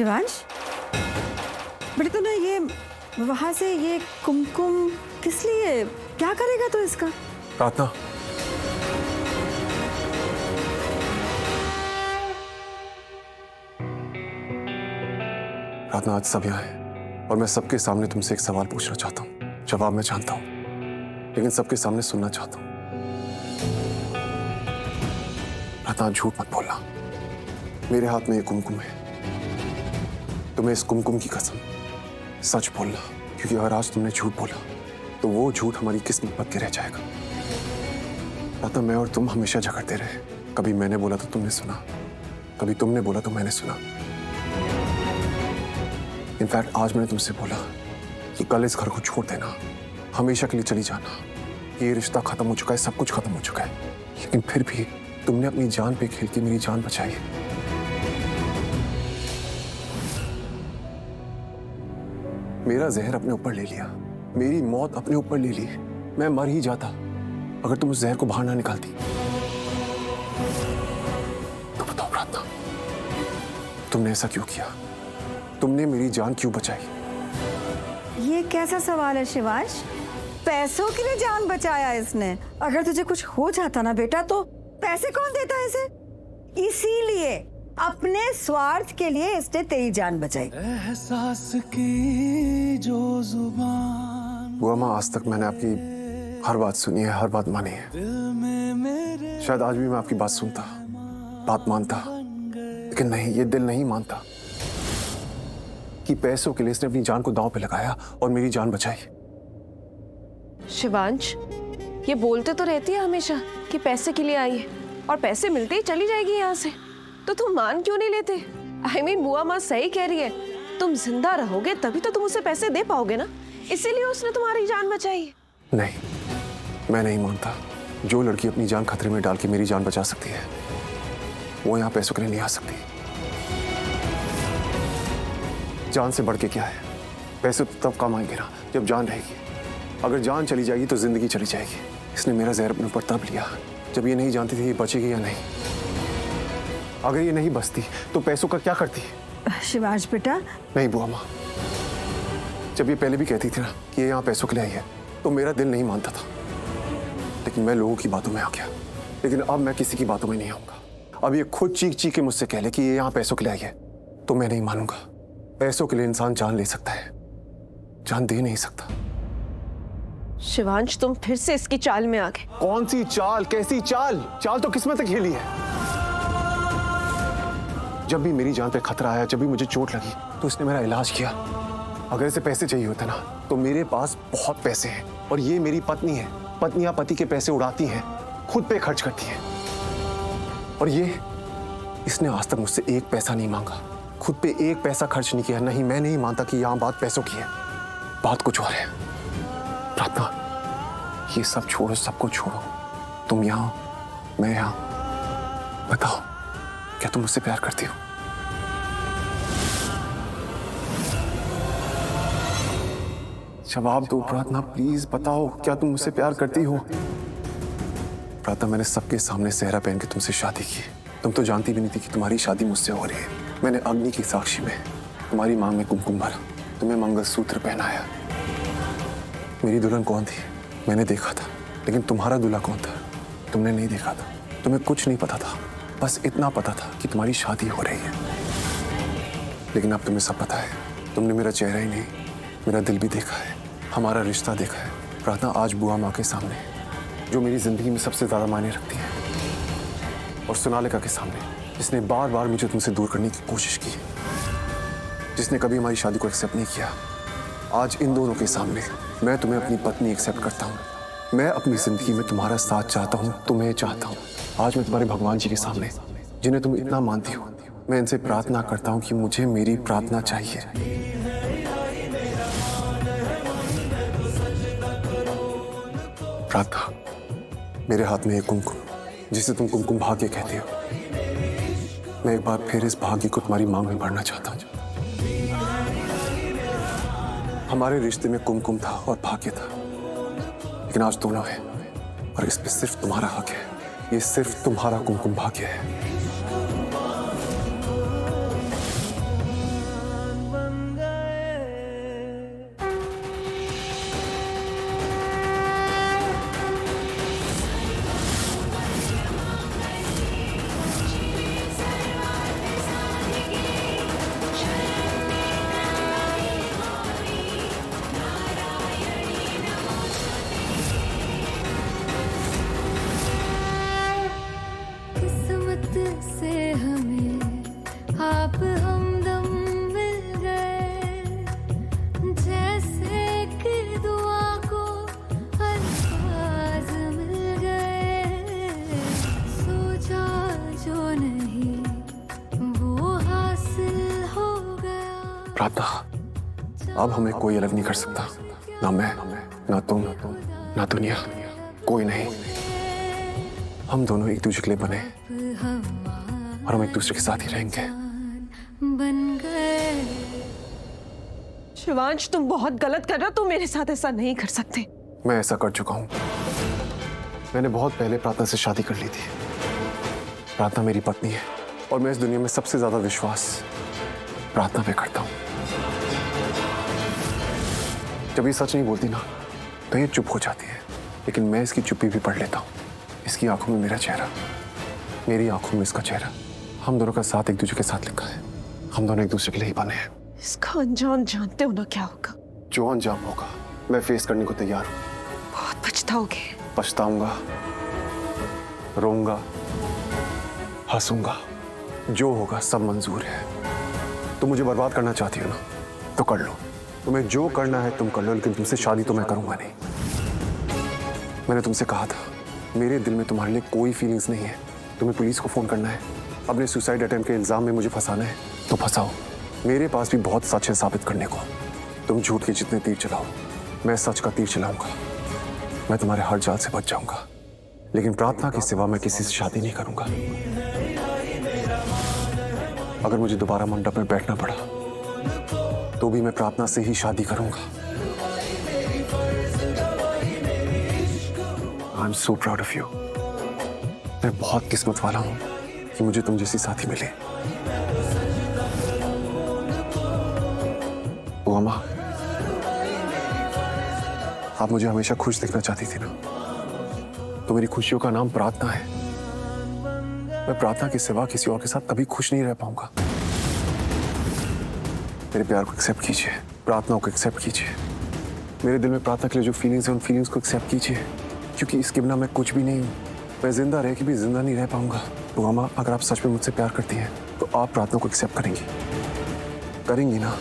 शिवांश, बेटा तूने ये वहां से ये कुमकुम किस लिए, क्या करेगा तू इसका? प्रार्थना, प्रार्थना आज सब यहाँ है और मैं सबके सामने तुमसे एक सवाल पूछना चाहता हूँ। जवाब मैं जानता हूँ, लेकिन सबके सामने सुनना चाहता हूँ। प्रार्थना, झूठ मत बोलना। मेरे हाथ में ये कुमकुम है। तुम्हें इस कुमकुम की कसम सच बोलना, क्योंकि अगर आज तुमने झूठ बोला तो वो झूठ हमारी किस्मत पर के रह जाएगा। प्रार्थना, मैं और तुम हमेशा झगड़ते रहे। कभी मैंने बोला तो तुमने सुना, कभी तुमने बोला तो मैंने सुना। इनफैक्ट आज मैंने तुमसे बोला कि कल इस घर को छोड़ देना, हमेशा के लिए चली जाना। ये रिश्ता खत्म हो चुका है, सब कुछ खत्म हो चुका है, लेकिन फिर भी तुमने अपनी जान पे खेल के मेरी जान बचाई। मेरा जहर अपने ऊपर ले लिया, मेरी मौत अपने ऊपर ले ली। मैं मर ही जाता अगर तुम उस जहर को बाहर ना निकालती। तो बताओ प्रार्थना, तुमने ऐसा क्यों किया? तुमने मेरी जान क्यों बचाई? ये कैसा सवाल है शिवांश? पैसों के लिए जान बचाया इसने। अगर तुझे कुछ हो जाता ना बेटा तो पैसे कौन देता है इसे? इसीलिए अपने स्वार्थ के लिए इसने तेरी जान बचाई। एहसास की जो जुबान, बुआ माँ, आज तक मैंने आपकी हर बात सुनी है, हर बात मानी है। शायद आज भी मैं आपकी बात सुनता, बात मानता, लेकिन नहीं, ये दिल नहीं मानता कि पैसों के लिए इसने अपनी जान को दांव पे लगाया और मेरी जान बचाई। शिवांश, ये बोलते तो रहती है हमेशा कि पैसे के लिए आई है और पैसे मिलते ही चली जाएगी यहाँ से, तो तुम मान क्यों नहीं लेते? I mean, बुआ माँ सही कह रही है, तुम जिंदा रहोगे तभी तो तुम उसे पैसे दे पाओगे ना, इसीलिए उसने तुम्हारी जान बचाई है। नहीं, मैं नहीं मानता। जो लड़की अपनी जान खतरे में डाल के मेरी जान बचा सकती है, वो यहाँ पैसों के लिए नहीं आ सकती। जान से बढ़ के क्या है? पैसे तो तब काम आएंगे ना जब जान रहेगी। अगर जान चली जाएगी तो जिंदगी चली जाएगी। इसने मेरा जहर अपने ऊपर तब लिया जब ये नहीं जानती थी ये बचेगी या नहीं। अगर ये नहीं बचती तो पैसों का क्या करती? शिवांश बेटा, नहीं बुआ माँ, जब ये पहले भी कहती थी ना कि ये यहाँ पैसों के लिए आई है तो मेरा दिल नहीं मानता था, लेकिन मैं लोगों की बातों में आ गया। लेकिन अब मैं किसी की बातों में नहीं आऊंगा। अब ये खुद चीख चीख के मुझसे कह ले कि ये यहाँ पैसों के लिए आई है तो मैं नहीं मानूंगा। पैसों के लिए इंसान जान ले सकता है, जान दे नहीं सकता। शिवांश, तुम फिर से इसकी चाल में आ गए। कौन सी चाल? कैसी चाल? चाल तो किस्मत ने खेली है। जब भी मेरी जान पे खतरा आया, जब भी मुझे चोट लगी तो इसने मेरा इलाज किया। अगर इसे पैसे चाहिए होते ना तो मेरे पास बहुत पैसे हैं, और ये मेरी पत्नी है। पत्नियां पति के पैसे उड़ाती हैं, खुद पे खर्च करती हैं, और ये इसने आज तक मुझसे एक पैसा नहीं मांगा, खुद पे एक पैसा खर्च नहीं किया। नहीं, मैं नहीं मानता कि यहाँ बात पैसों की है, बात कुछ और है। प्रार्थना, ये सब छोड़ो, सबको छोड़ो। तुम यहाँ, मैं यहाँ। बताओ, क्या तुम मुझसे प्यार करती हो? जवाब दो प्रार्थना, प्लीज बताओ, क्या तुम मुझसे प्यार करती हो? प्रार्थना, मैंने सबके सामने सेहरा पहन के तुमसे शादी की। तुम तो जानती भी नहीं थी कि तुम्हारी शादी मुझसे हो रही है। मैंने अग्नि की साक्षी में तुम्हारी मांग में कुमकुम भरा, तुम्हें मंगलसूत्र पहनाया। मेरी दुल्हन कौन थी मैंने देखा था, लेकिन तुम्हारा दूल्हा कौन था तुमने नहीं देखा था। तुम्हें कुछ नहीं पता था, बस इतना पता था कि तुम्हारी शादी हो रही है। लेकिन अब तुम्हें सब पता है। तुमने मेरा चेहरा ही नहीं, मेरा दिल भी देखा है, हमारा रिश्ता देखा है। प्रार्थना, आज बुआ माँ के सामने, जो मेरी जिंदगी में सबसे ज्यादा मायने रखती है, और सोनालिका के सामने, जिसने बार बार मुझे तुमसे दूर करने की कोशिश की, जिसने कभी हमारी शादी को एक्सेप्ट नहीं किया, आज इन दोनों के सामने मैं तुम्हें अपनी पत्नी एक्सेप्ट करता हूँ। मैं अपनी जिंदगी में तुम्हारा साथ चाहता हूँ, तुम्हें चाहता हूँ। आज मैं तुम्हारे भगवान जी के सामने, जिन्हें तुम इतना मानती हो, मैं इनसे प्रार्थना करता हूँ कि मुझे मेरी प्रार्थना चाहिए। प्रार्थना, मेरे हाथ में एक कुमकुम, जिसे तुम कुमकुम भाग्य कहते हो, मैं एक बार फिर इस भाग्य को तुम्हारी मांग में भरना चाहता हूँ। हमारे रिश्ते में कुमकुम था और भाग्य था, लेकिन आज दोनों है, और इस पे सिर्फ तुम्हारा हक है। ये सिर्फ तुम्हारा कुमकुम भाग्य है। खुद से हमें आप हमदम मिल गए, जैसे कि दुआ को अल्फाज मिल गए। सोचा जो नहीं वो हासिल हो गया। प्रार्थना, अब हमें कोई अलग नहीं कर सकता, ना मैं, ना तुम, ना दुनिया, कोई नहीं। हम दोनों एक दूसरे के लिए बने और हम एक दूसरे के साथ ही रहेंगे। बन गए। शिवांश, तुम बहुत गलत कर रहे हो। तुम मेरे साथ ऐसा नहीं कर सकते। मैं ऐसा कर चुका हूं। मैंने बहुत पहले प्रार्थना से शादी कर ली थी। प्रार्थना मेरी पत्नी है और मैं इस दुनिया में सबसे ज्यादा विश्वास प्रार्थना पे करता हूं। जब ये सच नहीं बोलती ना तो ये चुप हो जाती है, लेकिन मैं इसकी चुप्पी भी पढ़ लेता हूं। इसकी आंखों में मेरा चेहरा, मेरी आंखों में इसका चेहरा। हम दोनों का साथ एक दूसरे के साथ लिखा है। हम दोनों एक दूसरे के लिए ही बने हैं। इसका अंजाम जानते हो ना क्या होगा। जो अंजाम होगा मैं फेस करने को तैयार हूं। बहुत पछताओगे। पछताऊंगा, रोऊंगा, हंसूंगा, जो होगा सब मंजूर है। तुम मुझे बर्बाद करना चाहती हो ना तो कर लो। तुम्हें जो करना है तुम कर लो, लेकिन तुमसे शादी तो मैं करूंगा नहीं। मैंने तुमसे कहा था मेरे दिल में तुम्हारे लिए कोई फीलिंग्स नहीं है। तुम्हें पुलिस को फोन करना है, अपने सुसाइड अटेम्प्ट के इल्जाम में मुझे फंसाना है तो फंसाओ। मेरे पास भी बहुत सच है साबित करने को। तुम झूठ के जितने तीर चलाओ, मैं सच का तीर चलाऊंगा। मैं तुम्हारे हर जाल से बच जाऊंगा, लेकिन प्रार्थना के सिवा मैं किसी से शादी नहीं करूंगा। अगर मुझे दोबारा मंडप में बैठना पड़ा तो भी मैं प्रार्थना से ही शादी करूंगा। I am so proud of you. मैं बहुत किस्मत वाला हूं कि मुझे तुम जैसी साथी मिली। ओ अम्मा, आप मुझे हमेशा खुश देखना चाहती थी ना, तो मेरी खुशियों का नाम प्रार्थना है। मैं प्रार्थना के सिवा किसी और के साथ कभी खुश नहीं रह पाऊंगा। मेरे प्यार को एक्सेप्ट कीजिए, प्रार्थना को एक्सेप्ट कीजिए। मेरे दिल में प्रार्थना के लिए जो फीलिंग्स है उन फीलिंग्स को एक्सेप्ट कीजिए, क्योंकि इसके बिना मैं कुछ भी नहीं हूँ। मैं जिंदा रह के भी जिंदा नहीं रह पाऊंगा। तो अम्मा, अगर आप सच में मुझसे प्यार करती हैं तो आप प्रार्थना को एक्सेप्ट करेंगी ना?